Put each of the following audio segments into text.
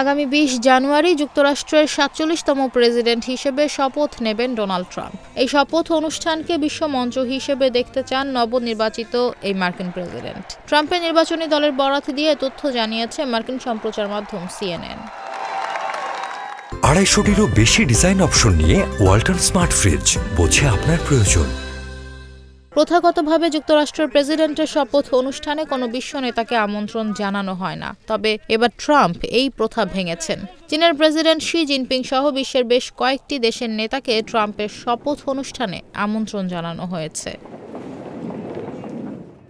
আগামী ২০ জানুয়ারি যুক্তরাষ্ট্রের ৪৭তম প্রেসিডেন্ট হিসেবে শপথ নেবেন ডোনাল্ড ট্রাম্প। এই শপথ অনুষ্ঠানকে বিশ্বমঞ্চ হিসেবে দেখতে চান নবনির্বাচিত এই মার্কিন প্রেসিডেন্ট। ট্রাম্পের নির্বাচনী দলের বরাত দিয়ে তথ্য জানিয়েছে মার্কিন সম্প্রচার মাধ্যম CNN। ২৫০টিরও বেশি ডিজাইন অপশন নিয়ে ওয়ালটন স্মার্ট ফ্রিজ, বোঝে আপনার প্রয়োজন। প্রথাগতভাবে যুক্তরাষ্ট্রের প্রেসিডেন্টের শপথ অনুষ্ঠানে কোনো বিশ্ব নেতাকে আমন্ত্রণ জানানো হয় না, তবে এবার ট্রাম্প এই প্রথা ভেঙেছেন। চীনের প্রেসিডেন্ট শি জিনপিং সহ বিশ্বের বেশ কয়েকটি দেশের নেতাকে ট্রাম্পের শপথ অনুষ্ঠানে আমন্ত্রণ জানানো হয়েছে।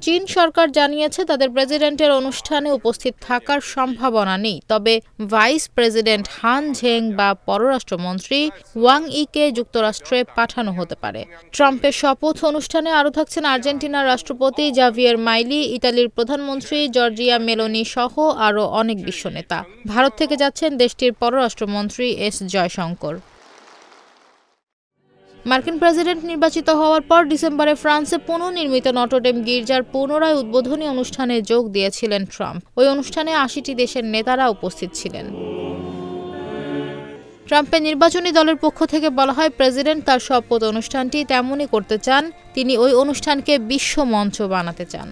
চীন সরকার জানিয়েছে তাদের প্রেসিডেন্টের অনুষ্ঠানে উপস্থিত থাকার সম্ভাবনা নেই, তবে ভাইস প্রেসিডেন্ট হান ঝেং বা পররাষ্ট্রমন্ত্রী ওয়াং ইকে যুক্তরাষ্ট্রে পাঠানো হতে পারে। ট্রাম্পের শপথ অনুষ্ঠানে আরও থাকছেন আর্জেন্টিনার রাষ্ট্রপতি জাভিয়ের মাইলি, ইতালির প্রধানমন্ত্রী জর্জিয়া মেলোনি সহ আরও অনেক বিশ্ব নেতা। ভারত থেকে যাচ্ছেন দেশটির পররাষ্ট্রমন্ত্রী এস জয়শঙ্কর। মার্কিন প্রেসিডেন্ট নির্বাচিত হওয়ার পর ডিসেম্বরে ফ্রান্সে পুনর্নির্মিত নটরডেম গির্জার পুনরায় উদ্বোধনী অনুষ্ঠানে যোগ দিয়েছিলেন ট্রাম্প। ওই অনুষ্ঠানে ৮০টি দেশের নেতারা উপস্থিত ছিলেন। ট্রাম্পের নির্বাচনী দলের পক্ষ থেকে বলা হয়, প্রেসিডেন্ট তার শপথ অনুষ্ঠানটি তেমনই করতে চান। তিনি ওই অনুষ্ঠানকে বিশ্বমঞ্চ বানাতে চান।